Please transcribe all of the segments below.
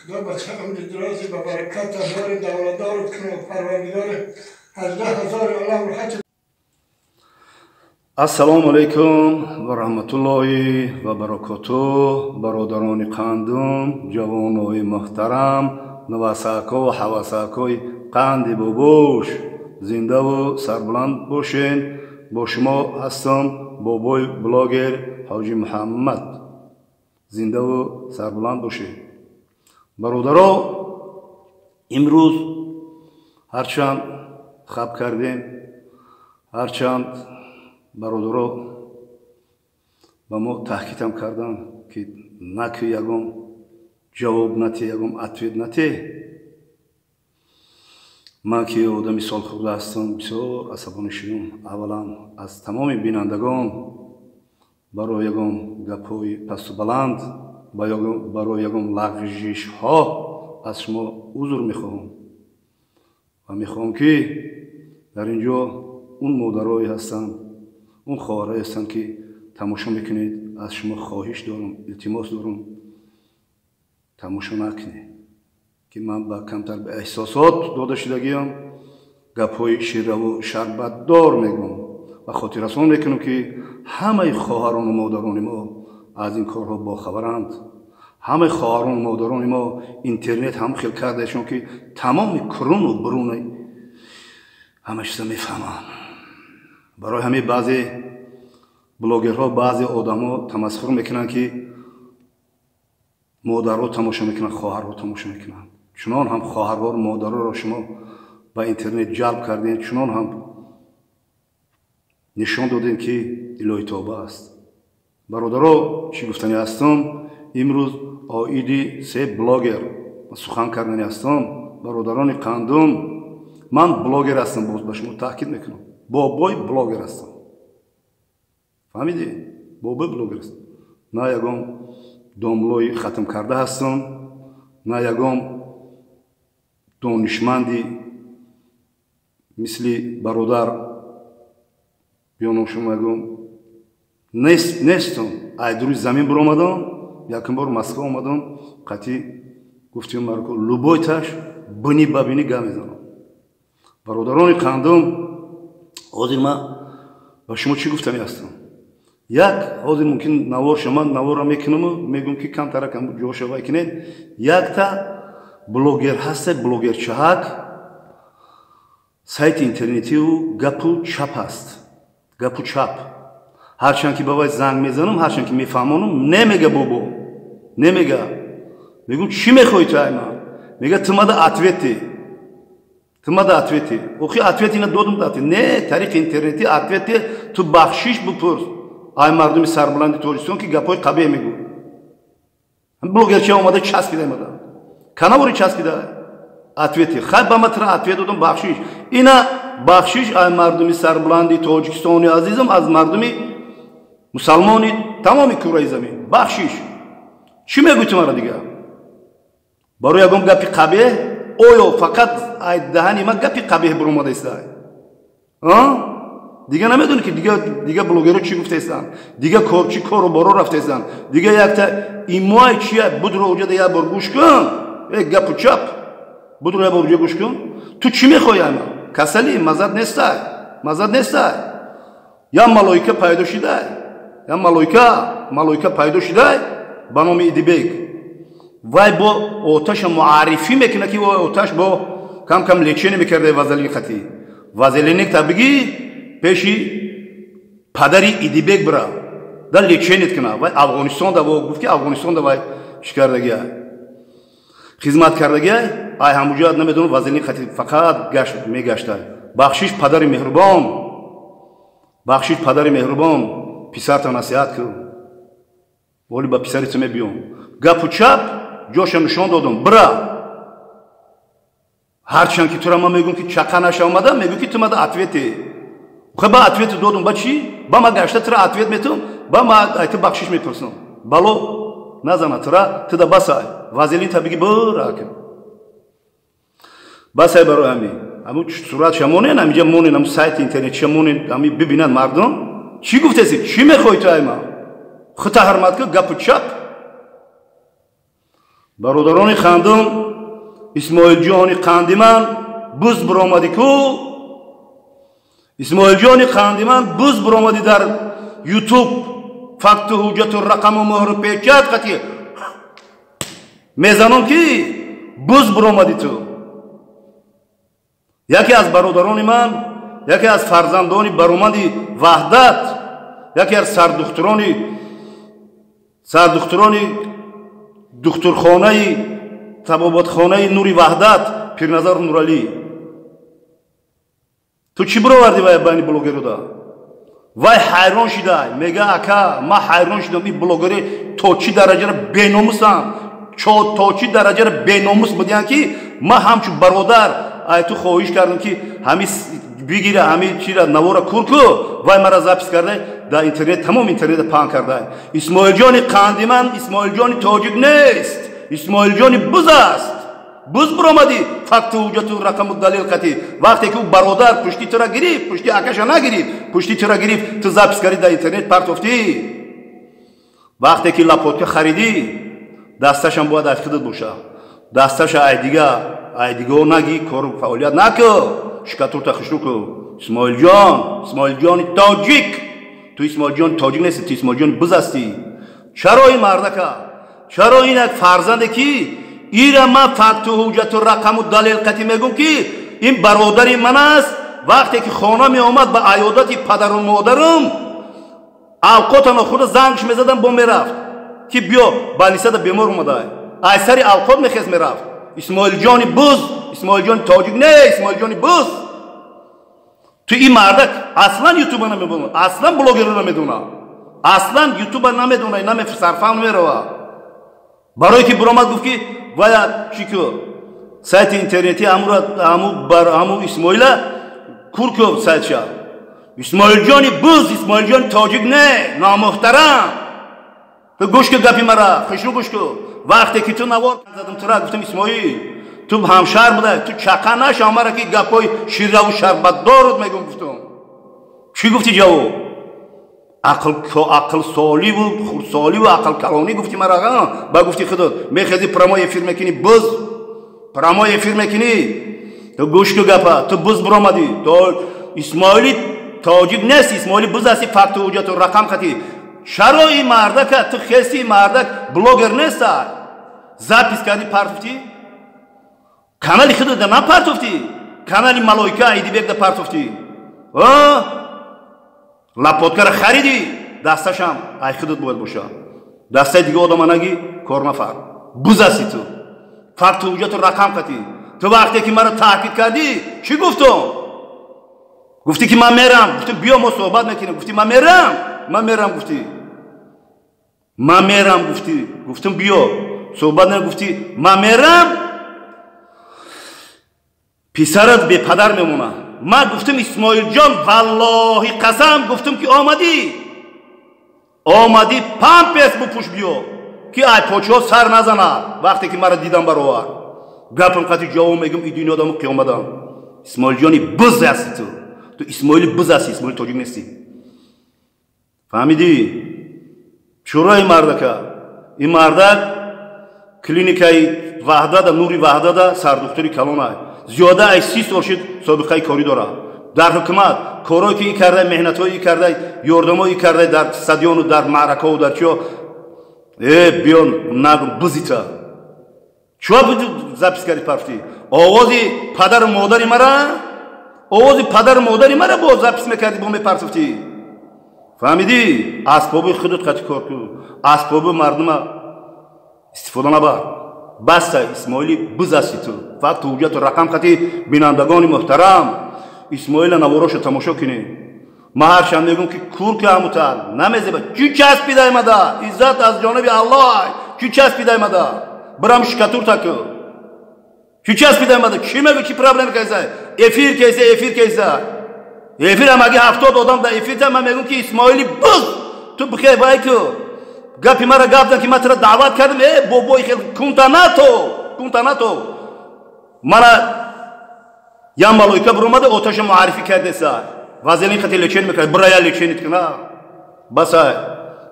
خدا بچه عمر درازی به برکت دار دولتدار کنه و پروردگار 18,000 عالم راحت. السلام علیکم و رحمت الله و برکاته. برادران قندم، جوانای محترم، نواساکا و حواساکای قند بابوش زنده و سربلند باشین. با شما هستم بابای بلاگر حاجی محمد. زنده و سربلند باشین برادرها. امروز هرچند خواب کردیم، هرچند برادرها با ما تحقیق کردن که نکی یکم جواب نتی، یکم اتوید نتی. من که آدمی سال خورده هستم بسیار عصبانی شدم. اولا از تمام بینندگان برای یکم گپ‌های پست و بلند، برای یکم لغزش ها از شما عذر میخواهم و میخواهم که در اینجا اون مادرایی هستن، اون خواهرایی هستن که تماشا میکنید. از شما خواهش دارم، التماس دارم تماشا نکنید که من با کمتر به احساسات داده شدگیم گپ‌های شیره و شربت دار میگم و خاطر رسان میکنم که همه خواهران و مادران ما از این کارها باخبرند. همه خواهران و مادران ما اینترنت هم خیلی کردهشون که تمام کرون و برون همش میفهمن. برای همه بعضی بلاگرها، بعضی آدما تمسخر میکنن که مادرها تماشا میکنن، خواهرها تماشا میکنن. چنان هم خواهرها و مادرها را شما با اینترنت جلب کردین، چنان هم نشان دادین که الهی توبه است. برادرها چی گفتنی هستم؟ امروز آیدی سه بلاگر سخن کردنی هستم. برادران قندم، من بلاگر هستم، باز به شما تاکید میکنم بابای بلاگر هستم. فهمیدی؟ بابای بلاگر هستم. نه یکم داملوی ختم کرده هستم، نه یکم دانشمندی مثل برادر بیانم شما یکم نیستم. ایدروی زمین بر آمدم، یکم بار مسکو آمدم، قطعی گفتیم مرکو لبایتش بینی ببینی گم میزنم. برادران قندم، حاضر من با شما چی گفتنی هستم؟ یک حاضر ممکن نوار شما نوار را میکنم، میگم که کم ترک کم جوش وای کنید. یک تا بلاگر هست، بلاگر چهک سایت اینترنتی و گپو چپ هست، گپو چپ. هرچند که بابای زنگ میزنم، هرچند که میفهمونم نمیگه بابا، نمیگه. میگم چی میخوای تو من؟ میگه تماده اتویتی، تماده اتویتی. اوخی اتویتی ندادم داتی. نه طریق اینترنتی اتویتی تو بخشیش بپرس. آی مردمی سربلند توریستون که گپای قبیه میگو. بلوگر چه اومده چسبیده اومده. کناوری چسبیده. اتویتی. خیلی با متر اتویت دادم بخشیش. اینا بخشیش آی مردمی سربلندی تاجیکستانی عزیزم از مردمی مسلمانی تمامی کره زمین. بخشیش. چی میگوی تو مرا دیگه؟ برای یکم گپی قبیه اویو فقط ای دهنی ما گپی قبیه برو اومده است. دیگه نمیدونی که دیگه بلوگرها چی گفته هستن، دیگه چی کارو بارو رفته هستن. دیگه یک تا ایمای چیه بدر اوجا دیگه بار گوش کن، یک گپ چپ بدر یا بار گوش کن. تو چی میخوای اما کسلی مزد نیسته، مزد نیسته. یا ملائکه پیدا شده، یا ملائکه پیدا شده به نام ایدیبگ. وای با آتش معرفی میکنه که وای آتش با کم کم لیچینی میکرده وازلین خطی. وازلینی که بگی پیشی پدری ایدیبگ برا در لیچینیت کنه. وای افغانستان دا وای گفت که افغانستان دا وای چیکار دیگه خدمت کرده گه. ای همونجا نمیدونم وازلین خطی فقط گشت میگشته. بخشش پدر مهربان، بخشش پدر مهربان پسرت نصیحت کن. ولی با پسرت میبیام گپ و چپ جاش نشان دادم برا. هرچند که تو را من میگم که چقه نشه اومدم، میگم که تو مده اتویتی. خب با اتویت دادم با چی؟ با ما گشته ترا اتویت میتونم، با ما ایت بخشش میپرسم. بلو نزنه ترا تدا بسای وازلین تا بگی برا کن. بسای برای همین. اما صورت شمونه نمیجا مونه نم سایت اینترنت شمونه همی ببینن مردم چی گفته سی؟ چی میخوای تو ایما؟ خطا حرمت که گپ و چپ. бародарони хандум, исмоилҷони қандиман буз биромадӣ ку, исмоилҷони қандиман буз биромадӣ дар ютуб факту ҳуҷҷату рақаму муҳру печат қати мезанон ки буз биромадӣ ту. яке аз бародарони ман, яке аз фарзандони баромади ваҳдат, яке аз сардухтурони духтурхонаи табоботхонаи нури ваҳдат Пирназар Нуралӣ, ту чӣ бировардӣ вай байни блогеруда? вай ҳайрон шидай, мега ака ман ҳайрон шидам ин блогери то чӣ дараҷара беномусанд, то чӣ дараҷара беномус будиянд ки ман ҳамчун бародар ай ту хоҳиш кардам ки ҳами бигира ҳами чира навора курку вай мара запис кардай дар интернет, тамом интернет паҳн кардай. исмоилҷони қандиман исмоилҷони тоҷик нест, исмоилҷони буз аст. буз биромадӣ факту ҳуҷҷату рақаму далил қатӣ. вақте ки ӯ бародар пушти тура гирифт, пушти акаша нагирифт, пушти тура гирифт, ту запис карди дар интернет партофтӣ. вақте ки лапотка харидӣ, дасташам бояд аз худат боша, дасташа айдиго наги кору фаъолият наку, шикатурта хушруку. исмоилҷони тоҷик, ту исмоилҷони тоҷик нести, ту исмоилҷони буз ҳастӣ. чаро ин мардака, чаро ин як фарзанде ки ира ман факту ҳуҷҷату рақаму далел қатӣ мегӯм ки ин бародари ман аст. вақте ки хона меомад ба аёдати падару модарам, алқотано худа зангш мезадам, бо мерафт ки биё балисада бемор омадай, айсари алқот мехез мерафт. исмоилҷони буз, исмоилҷони тоҷик не, исмоилҷони буз. ту ин мардак аслан ютуба намедона, аслан блогерро намедона, аслан ютуба намедона, сарфаҳм намерава. барое ки биромад гуфт ки вая чику сайти интернети ҳаму исмоила курку сайтша. исмоилҷони буз, исмоилҷони тоҷик не, номуҳтарам. ту гӯш ку гапи мара, хушрӯ гӯш ку. вақте ки ту навор задам тура гуфтам исмоил ту ҳамшаҳр будай, ту чақа наша мара ки гапҳои ширраву шарбатдорут мегум гуфтам. чӣ гуфти ҷавоб? ақл соливу хурдсоливу ақл калонӣ гуфти мара. ба гуфти худот мехези прямой эфир мекунӣ, буз прямой эфир мекунӣ. ту гӯш ку гапа, ту буз биромадӣ, то исмоили тоҷик нест, исмоили буз ҳасти, факту ҳуҷҷату рақам қатӣ. чаро ин мардака, ту хести ин мардак блогер неста, запис карди партофтӣ, канали худода на партофтӣ, канали малоика айдибекда партофтӣ, лапоткара харидӣ, дасташам ай худот бояд боша, дастаи дига одама наги кор нафар. буз ҳасти ту, факту ҳуҷҷату рақам қатӣ. ту вақте ки мара таҳқиқ кардӣ чӣ гуфтам? гуфтӣ ки ман мерам, гуфтам биё мо суҳбат мекунем, гуфтӣ ман мерам, гуфтӣ ман мерам, гуфтӣ, гуфтам биё суҳбат не, гуфтӣ ман мерам, писарат бепадар мемона. ман гуфтам исмоилҷон валлоҳи қасам, гуфтам ки омадӣ пампес бупӯш биё ки ай подшоҳ сар назана. вақте ки мара дидам баровар гапам қатӣ ҷавоб мегӯм, ин дунёдаму қиёмадам. исмоилҷони буз ҳасти ту, ту исмоили буз ҳасти, исмоили тоҷик нестӣ. фаҳмидӣ? чуро ин мардака, ин мардак клиникаи ваҳдада, нури ваҳдада сардухтури калонай, зиёда ай 30 сол шуд собиқаи корӣ дорад. дар ҳукумат корое ки ин кардай, меҳнатҳое ин кардай, ёрдамое ин кардай дар стадиону дар маъракаҳу дар чиё, биё нагум бузита. чуа буду запис карди партофтӣ? овози падару модари мара бо запис мекарди, бо мепартофтӣ. фаҳмидӣ? асбоби худот қатӣ кор ку, асбоби мардума истифода набар. баста исмоили буз ҳасти ту, факту ҳуҷҷату рақам қатӣ. бинандагони муҳтарам, исмоила наворошо тамошо кунед. ман ҳарчанд мегӯм ки курки ҳамутар намезеба, чӣ часпида омада, иззат аз ҷониби аллоҳ, чӣ часпида омада, бирам шикатурта ку, чӣ часпида омада, чӣ мегӯ, чӣ проблем кайса, эфир кайса, эфир ҳамаги 70 одам дар эфирта. ман мегӯм ки исмоили буз, ту бихел вай ку гапи мара гафтам ки ман тура даъват кардам, бобои хел кунтанато. мана як малоика биромада оташа муаррифӣ кардеса, вазелин қати лечен мекард, бирая леченит куна, басай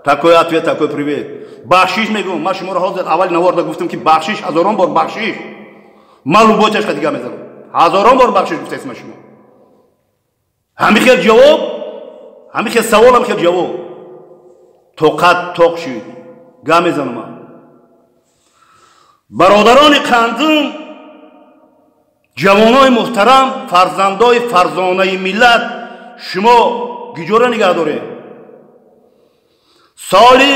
такой ответ, такой привет. Бахшиш мегум, ма шумо ро ҳозир аввали наварда гуфтам ки бахшиш ҳазорон бор бахшиш. Ма луботашка дига мезанам. ҳазорон бор бахшиш гуфтаисма шумо. ҳамин хел ҷавоб, ҳамин хел савол, ҳамин хел ҷавоб. Тоқат тоқ шуд. Га мезанам. бародарони қандим, ҷавонои муҳтарам, фарзандои фарзонаи миллат, шумо гиҷора нигаҳ доред. соли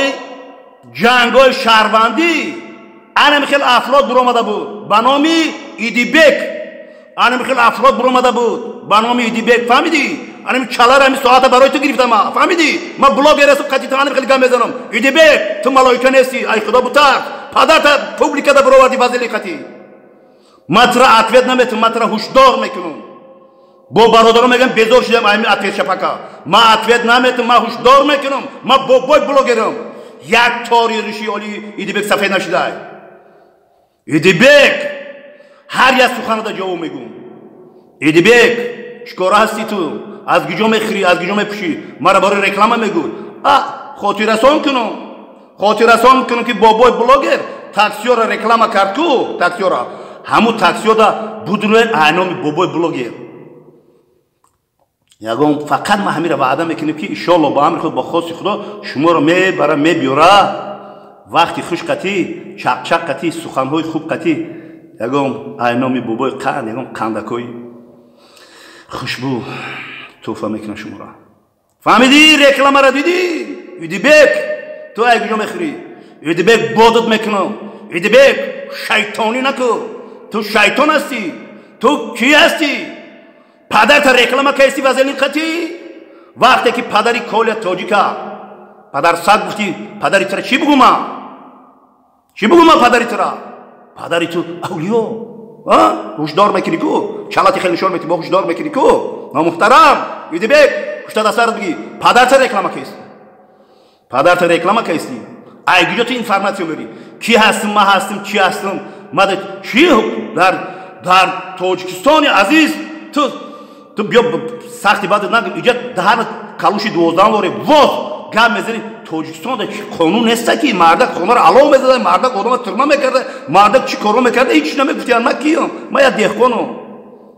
ҷангҳои шаҳрвандӣ анами хел афрод биромада буд ба номи Идибек. анами хел афрод биромада буд ба номи Идибек. фаҳмидӣ? анами чалара ҳамин соата барои ту гирифтам. фаҳмидӣ? ман блогер ҳастам, қатитан анами хел гап мезанам. Идибек, ту малоика нести. ай худо бутар падарта публикада бироварди вазили қатӣ. матра ответ наметам, матра ҳушдор мекунам. бо бародарам мегам безор шудам ами ответ шапака. ма ответ наметам, ма ҳушдор мекунам. ма бобой блогерам. як тори риши оли Идибек сафед нашудай. Идибек ҳар як суханада ҷавоб мегӯм. Идибек чикора ҳастӣ ту? аз гиҷо мехӯрӣ, аз гиҷо мепӯшӣ? мара барои реклама мегӯй. хотиррасон кунам. хотиррасон кунам ки бобой блогер таксиёра реклама кард ку. таксиёра ҳамун таксиёда будуне айноми бобой блогер. ягон фақат ма ҳамира ваъда мекунем ки иншоалло ба амри худ ба хоси худо шуморо мебара мебиёра. вақти хуш қатӣ, чақчақ қатӣ, суханҳои хуб қатӣ, ягон айноми бобои қанд, ягон қандакои хушбӯ тӯҳфа мекунам шуморо. фаҳмидӣ? рекламаро дидӣ? Идибек ту ай куҷо мехӯрӣ? Идибек бодат мекунам. Идибек шайтонӣ накун. ту шайтон ҳастӣ. ту кӣ ҳастӣ? падарта реклама кайсти вазелин қатӣ? вақте ки падари Колия тоҷика падар сад гуфтӣ, падари тура чӣ бигӯма? чӣ бигӯма падари тура? падари ту авлиё. ҳушдор мекунӣ ку? чалати хел нишон метӣ, бо ҳушдор мекунӣ ку? номуҳтарам Идибек ҳушта дастарат бигӣ. падарта реклама кайст? падарта реклама кайсти? ай куҷо ту информатсия мери? кӣ ҳастим, ма ҳастим, чӣ ҳастим? мада чӣ дар Тоҷикистони азиз ту биё сахти бад нагӯ. иҷа даҳана калуши 12 воре воз гап мезани. Тоҷикистонда чӣ қонун неста ки мардак хонаро алов мезада, мардак одама турма мекарда, мардак чӣ коро мекарда? ҳеч намегуфтиян. ман киям? ман як деҳқонам.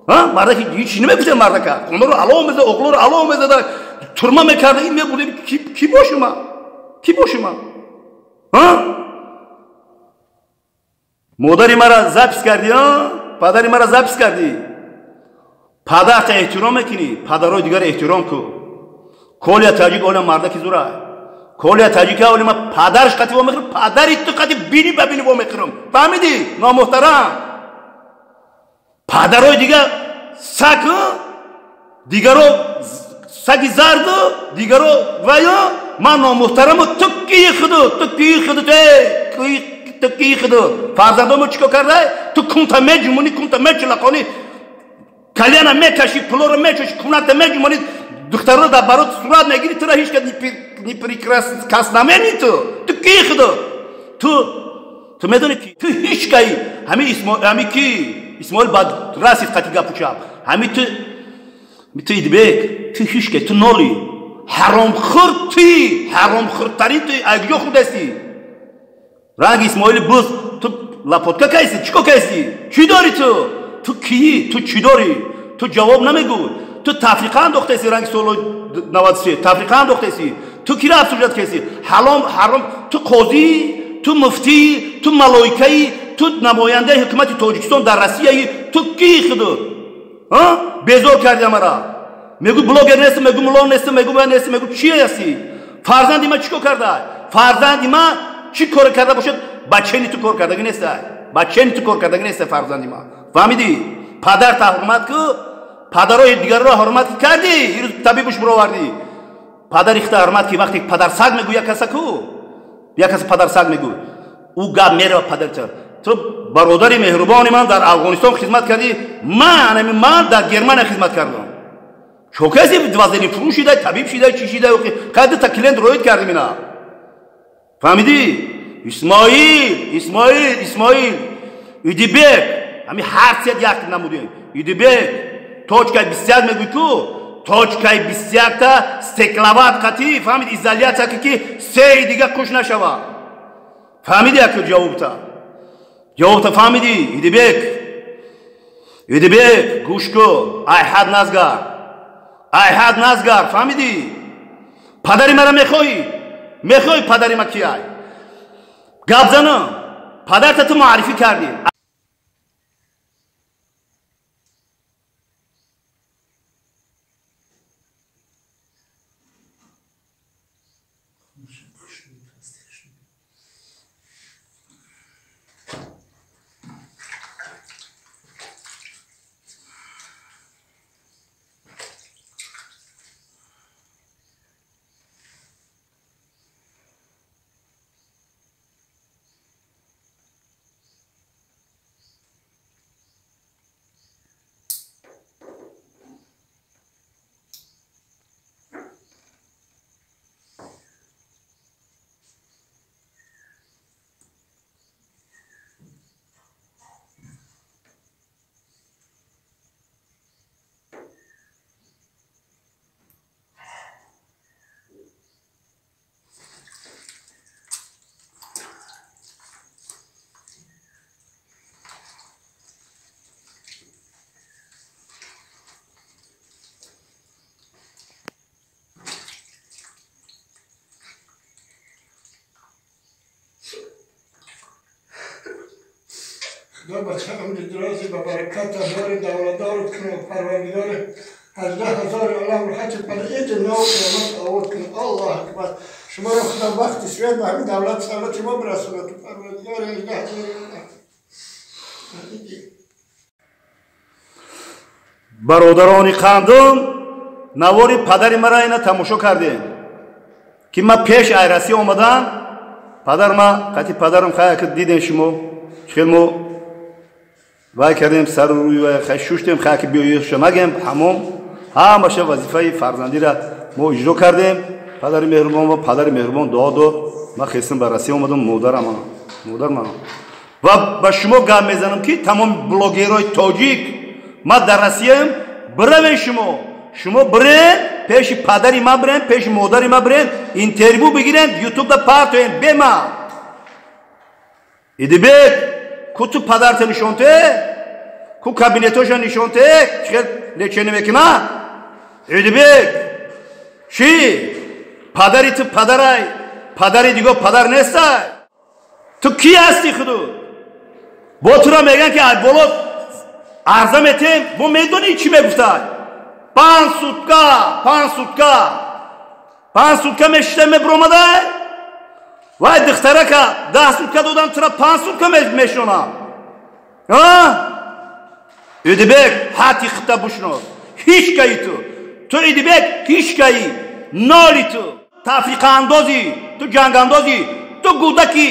мардак ҳеч намегуфтиян. мардака хонаро алов мезада, оғлоро алов мезада, турма мекарда. ин мебудем ки бошума? ки бошума? модари мара запис кардӣ? падари мара запис кардӣ? падарта эҳтиром мекунӣ? падарҳои дигар эҳтиром кун. Колия таҷик оли мардаки зура. Колия таҷика оли ма падарш қати во мехӯрам, падари ту қати бини ба бини во мехӯрам. фаҳмидӣ? номуҳтарам падарҳои дигар саг, дигаро саги зарду, дигаро ваё. ман номуҳтараму ту кии худу, ту кии худу, ту кии худу. фарзандомо чӣ кор кардай? ту кунта меҷумонӣ, кунта мечилақонӣ, каляна мекашӣ, пулоро мечӯшӣ, кунакта меҷумонӣ, духтаро дар барот сурат мегирӣ. тура ҳеч не прекрас намени. ту кии худу? ту медонӣ ки ту ҳеч каи ҳами ки Исмоил бад расид қати гапучаб. ҳами ту Идибек ту ҳеч каи, ту ноли ҳаромхӯр, ту ҳаромхӯртарин ту ай куҷо худ ҳастӣ? ранги Исмоили буз ту лапотка кайсти? чӣ кор кайсти? чӣ дорӣ ту? ту кӣ? ту чӣ дорӣ? ту ҷавоб намегӯй. ту тафриқа андохтаси ранги солои 93. тафриқа андохтаси. ту кира афсурҷат кайсти? ҳаром. ту қозӣ, ту муфтӣ, ту малоикаи, ту намояндаи ҳукумати Тоҷикистон дар Россияи. ту кӣ худу? безор карди мара. мегӯ блогер нестам, мегӯ муло нестам, мегӯ ба нестам, мегӯ чӣ ҳастӣ? фарзанди ман чӣ кор карда? фарзанди ман чӣ кор карда бошад? бачени ту кор кардаги нестай? бачени ту кор кардаги нестай фарзанди ман. фаҳмидӣ? падарта ҳурмат ку, падарои дигарро ҳурмат кардӣ. ирӯз табибуш бировардӣ. падари хита ҳурмат ки вақте падар саг мегӯ як каса ку, як каса падар саг мегӯ, ӯ гап мерава падарта. ту бародари меҳрубони ман дар Афғонистон хизмат кардӣ, ман дар Германия хизмат кардам. шокаси вазелин фурӯш шидай, табиб шидай, чӣ шидай? қайда та клиент роид кардӣ мина? фаҳмидӣ? Исмоил Идибек ҳами ҳарсият як намудем. Идибек точка 21 мегӯй ку, точкаи 21 стекловат қатӣ фаҳмид изоляция ки се дига куш нашава. Фаҳмиди як ҷавобта фаҳмиди идибек гӯш кӯ айҳад назгар фаҳмиди падари мара мехоҳӣ падари ма кияй гап зана падарта ту муаррифӣ кардӣ. خدا بچه عمر درازی با برکت دار دولتدارت کنه و پروردگار 18,000 علم رو حتی پر عید نو قیامت آورد کنه. الله اکبر. شما رو خدا وقتی شوید به همین دولت سلات شما برسونه تو پروردگار 18,000 علم. برادرانی قندم навори падари мара ина тамошо кардем ки ма пеш айрасӣ омадам падар ма қати падарам хая ки дидем шумо хел мо вай кардем сару рӯи вай хай шуштем хая ки биёиша нагем ҳамом ҳамаша вазифаи фарзандира мо иҷро кардем. падари меҳрубон ва падари меҳрубон дуо дод. ма хестам ба Россия омадам модарама ва ба шумо гап мезанам ки тамоми блогерои тоҷик ма дар Россияам биравен шумо бирен пеши падари ма бирен пеши модари ма бирен интервю бигирен ютубда партоен бема идибек ку ту падарта нишонте ку кабинетоша нишонте чихел лечение мекуна идибек чи падари ту падарай падари диго падар нестай ту ки ҳасти худу бо тура меган ки ай боло арза метем бо медони чӣ мегуфтай 5 сутка мешитем мебромадай вай духтарака 10 сутка додам тура 5 сутка мешонам идибек ҳати хита бушнос ҳичкаи ту идибек ҳичкаи ноли ту тафриқаандози ту ҷангандози ту гудаки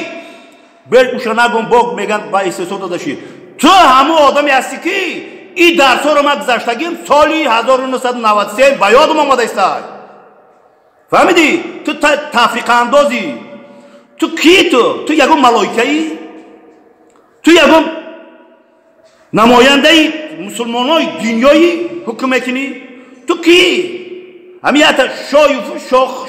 белгӯша нагум бог меган ба истеҳсол додашӣ ту ҳамун одаме ҳастӣ ки این درس رو ما گذشتگیم سالی 1993 با یادم آمده است. فهمیدی؟ تو تفریق اندازی تو کی تو یکم ملائکه‌ای تو یکم نماینده مسلمانای دنیایی حکم میکنی تو کی؟ همیت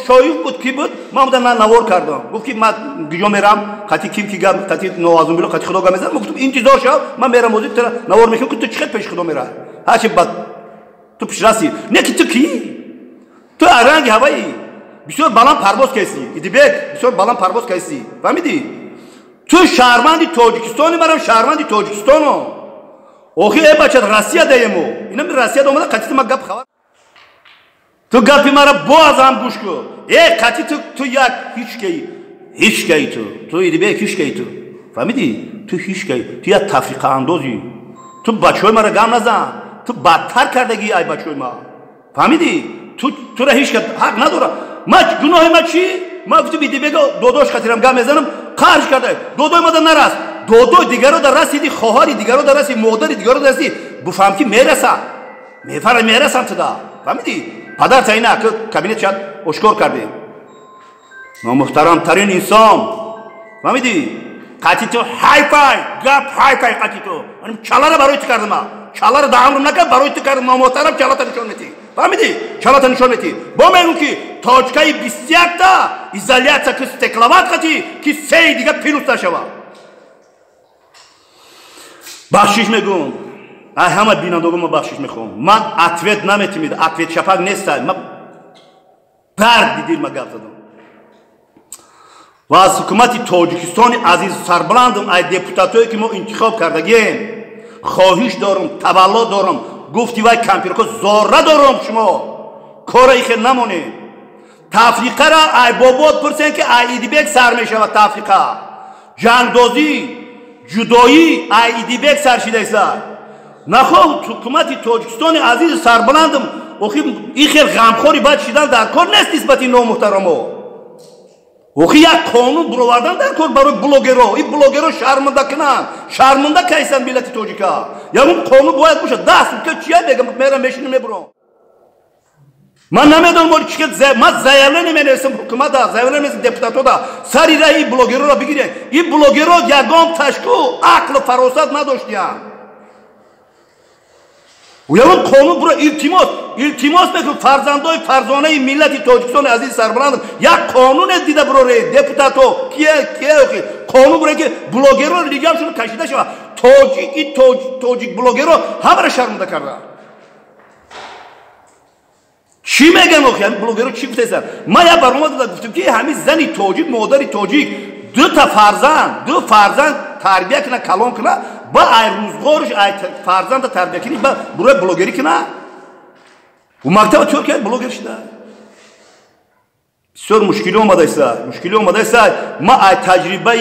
شایف بود کی بود ما بودن نوار کردم گفت که من دیگه میرم قطعی کیم کی گم قطعی نوازم بیلو قطعی خدا گم میزنم گفتم انتظار شو من میرم موزیک ترا نوار میکنم که تو چقدر پیش خدا میره هرچی بد تو پیش راسی نه کی تو کی تو ارنگ هوایی بسیار بالان پرواز کسی ایدیبک بسیار بالان پرواز کسی فهمیدی تو شهروندی تاجیکستانی مرم شهروندی تاجیکستانو اوخی ای بچه روسیه دیمو اینا می روسیه اومده قطعی ما گپ خبر تو گپی مرا باز هم گوش کن ای قطعی تو یک هیچکی تو ایدیبک هیچکی تو فهمیدی تو هیچکی تو یک تفریق اندازی تو بچهای مرا گم نزن تو بدتر کردگی ای بچهای ما فهمیدی تو را هیچ حق نداره ما گناه ما چی ما گفتم ایدیبک دودوش خاطرم گم میزنم قارش کرده دودوی ما نرس دودوی دیگرو در رسیدی خواهری دیگرو در رسیدی مادری دیگرو در رسیدی بفهم که میرسم میرسم تو دا فهمیدی پدر تاینا که کابینت شد اشکار کرده محترم ترین انسان فهمیدی قطعی تو هایفای گپ هایفای قطعی تو من چالا را برای تو کردم چالا را دامرم نکرد برای تو کردم محترم چالا تا نشون میدی فهمیدی؟ چالات نشون میدی. با میگم که تاجکای 21 تا ایزولیاسیا که استقلالات کردی که 3 دیگه پیروز نشوا. بخشش میگم. همه بینندگان ما بخشش میخوام. من اتویت نمیتونم. اتویت شپاک نیستم. من درد دیدم مگه زدم. و از حکومت تاجیکستان عزیز سربلندم ای دپوتاتایی که ما انتخاب کردگیم خواهش دارم تولد دارم گفتی وای کمپیرکو زاره دارم شما کاری خیلی نمونه تفریقه را ای بابات پرسین که ای ایدیبک سر میشه و تفریقه جنگدازی جدایی ای ایدیبک سر شده است نخواه حکومت تاجیکستان عزیز سربلندم این خیلی غمخوری باید شدن در کار نیست نسبت این نامحترما وقتی یک قانون برآوردن در کار برای بلوگرها این بلوگرها شرمنده کنن شرمنده کیسن ملت تاجیکا یا اون قانون باید باشه دست که چیه بگم میرم میشینم میبرم من نمیدونم ولی چیکار من زایله نمیرسم حکومت دا زایله نمیرسم دپوتاتو دا سری را این بلوگرها را بگیره این بلوگرها یگام تشکو عقل و فراست نداشتیم و یا اون قانون برای التماس میکنم فرزندای فرزانه ملت تاجیکستان عزیز سربلندم یک قانون دیده برای دپوتاتو کیه قانون برای که بلوگرها لیگامشون کشیده شود تاجیک بلوگرها همه را شرمنده کرده چی میگن آخه همین بلوگرها چی گفتن من یک برنامه دادم گفتم که همین زنی تاجیک مادری تاجیک دو فرزند تربیه کنه کلام کنه با ای روزگارش ای فرزند تربیه کنی با برای بلوگری کنه و مکتب ترکیه بلوگر شده بسیار مشکلی اومده است ما ای تجربه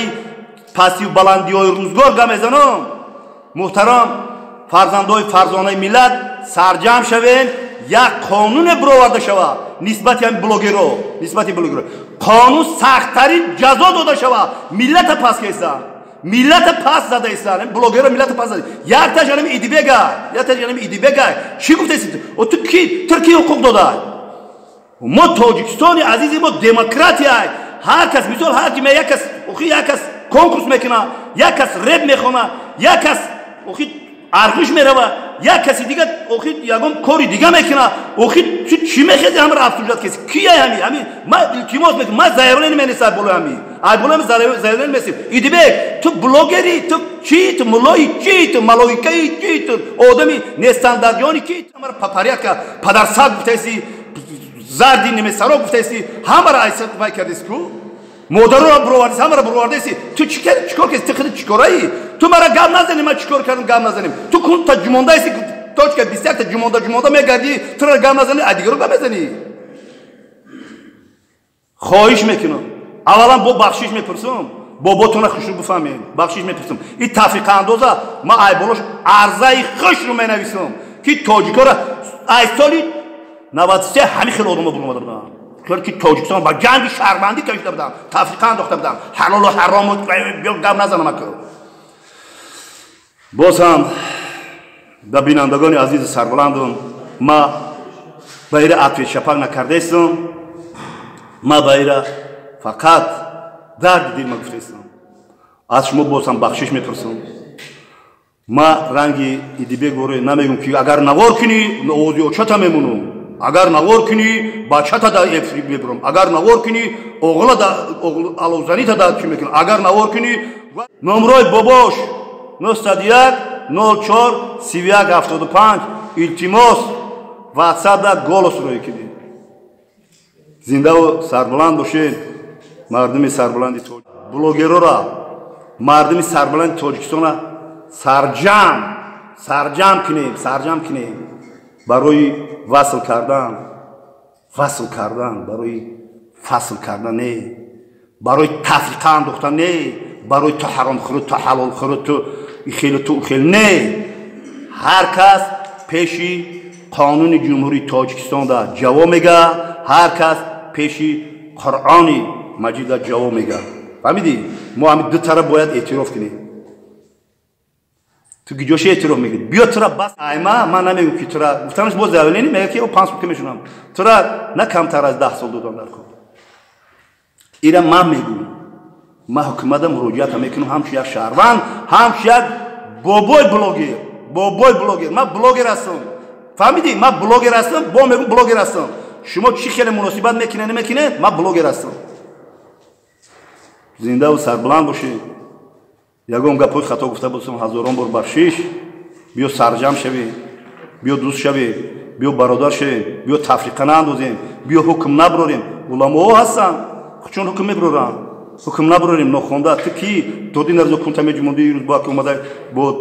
پسی و بلندی های روزگار گمیزنم محترم فرزندای فرزانه ملت سرجم شوین یک قانون برآورده شود نسبت هم بلوگرها قانون سخت‌ترین جزا داده شود ملت پس کیسن ملت پس زده ایستن بلوگرها ملت پس زده یک تا جنم ایدیبگای چی گفته است تو ترکیه حقوق داده ما تاجیکستان عزیزی ما دموکراتی هر کس مثال هر کی یک کس کنکورس میکنه یک کس رپ میخونه یک کس ارگوش میروه یک کسی دیگه یگام کاری دیگه میکنه چی میخواد همه را افسوجات کسی کیه همین من التماس میکنم من زایران نمیسم بلو همین زایران نمیسم ایدیبک تو بلوگری تو چی تو ملایی چی تو ملائکه‌ای چی تو آدمی نستانداردیانی کی همه پاپاریا که پدرسگ گفته‌ای زردی نمیسرا گفته‌ای همه را ایستفاده کردیست کو مادر را برآوردی همه را برآوردی تو چیکار کردی تو چیکاری تو مرا گام نزنی من چیکار کردم گام نزنیم تو کون تا جمونده ایستی تو که 21 تا جمونده میگردی تو را گام نزنی ادیگر رو گام بزنی خواهش میکنم اولا با بخشش میپرسم باباتون خوشو بفهمین بخشش میپرسم این تفریق اندازه ما ای بولش عرضه خوش رو مینویسم که تاجیکا را ای سالی 93 همین خیلی آدم برآمده بودن که تاجیکستان با جنگ شهروندی کشیده بودن تفریق انداخته بودن حلال و حرام و گام نزنم اکو باز هم به بینندگان عزیز سربلندم ما بایر اتویت شپاک نکرده استم ما بایر فقط درد دل ما گفته استم از شما باز هم بخشش میپرسم ما رنگی ایدیبک بوره نمیگم که اگر نوار کنی اوزی و چتا میمونم اگر نوار کنی با چتا دا افریب میبرم اگر نوار کنی اغلا دا علوزنی تا دا چی میکنم اگر نوار کنی نمرای باباش 91 04 31 75 التماس واتساپ دا голос روی کنید زنده و سربلند باشید مردم سربلندی بلوگرها را مردم سربلند تاجیکستان سرجم کنیم برای وصل کردن برای فصل کردن نه برای تفریقه انداختن نه برای تو حرام خورد تو حلال خورد تو خیلی نه هر کس پیشی قانون جمهوری تاجیکستان دا جواب میگه هر کس پیشی قرآن مجید دا جواب میگه فهمیدی ما همین دو طرف باید اعتراف کنیم تو گیجوش اعتراف میگید بیا تو را بس ایما من نمیگم که تو را گفتمش باز اولینی میگه که او 5 سال میشونم تو را نه کمتر از 10 سال دادم در کار اینا من میگم ما حکومت مراجعه میکنم همش یک شهروند همش یک بابای بلوگر من بلوگر هستم فهمیدی؟ ما بلوگر هستم، با میگم بلوگر هستم. شما چی خیلی مناسبت میکنه نمیکنه؟ ما بلوگر هستم. زنده و سربلند باشید. یکم گپوی خطا گفته بودم هزاران بار بخشش. بیو سرجم شوی، بیو دوست شوی، بیو برادر شوی، بیو تفریقه ناندازیم، بیو حکم نبراریم. علما هستن، چون حکم میبرارن. حکم نبراریم نخونده. تو کی؟ تو دین از کنتم جمعی روز با که اومده بود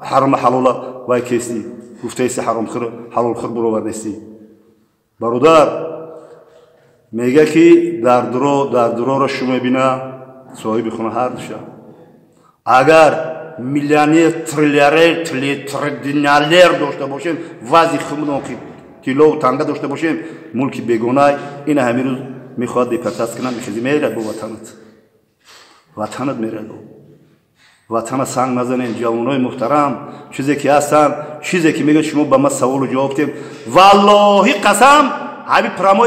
حرام حلالا وای کسی. گفته ایست حرام خیر حلال خیر برو وردستی. برادر میگه که در درو را شما بینا صاحب خونه هر دشه. اگر میلیونر تریلیونر داشته باشیم وضعی خودمون کیلو و تنگه داشته باشیم ملک بیگانه این همین روز میخواد دیپرتاس کنه میخواد میره به وطنت میره وطن سنگ نزنین جوانای محترم چیزی که هستن چیزی که میگه شما به ما سوال و جواب بدید والله قسم همین پرامو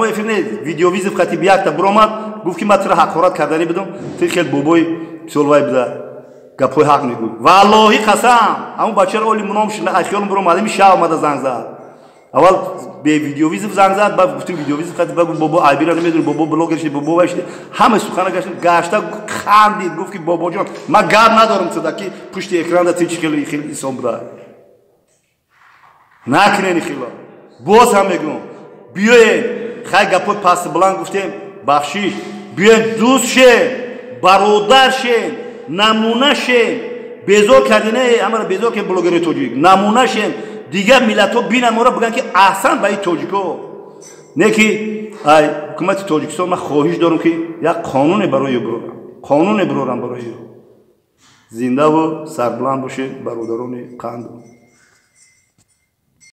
افیر نه ویدیو ویزیو خطیب یک تا برآمد گفت که من تو حقارت کردنی بدم تو خیلی بابای سولوای بده گپوی حق میگوی والله قسم همون بچه رو اولی منام شد خیالم برام آدمی شاه اومده زنگ زد اول به ویدیو ویزیو زنگ زد بعد گفتم ویدیو ویزیو خطیب بگو بابا عیبی را نمیدونه بابا بلاگر شد بابا واشت همه سخنا گشته خندید گفت که بابا جان من گپ ندارم تو که پشت اکران تو چی خیلی انسان بوده نکنین خیلی باز هم میگم بیاین خیلی گپوی پاس بلند گفتیم بخشش بیاین دوست شه برادر شه نمونه شه بیزار کردینه اما بیزار که بلوگری توجیک نمونه شه دیگه ملت ها بینن ما را بگن که احسن به این توجیکو نه که حکومت توجیکستان من خواهش دارم که یک قانون برای برارم برای زنده و سربلند باشه برادران قند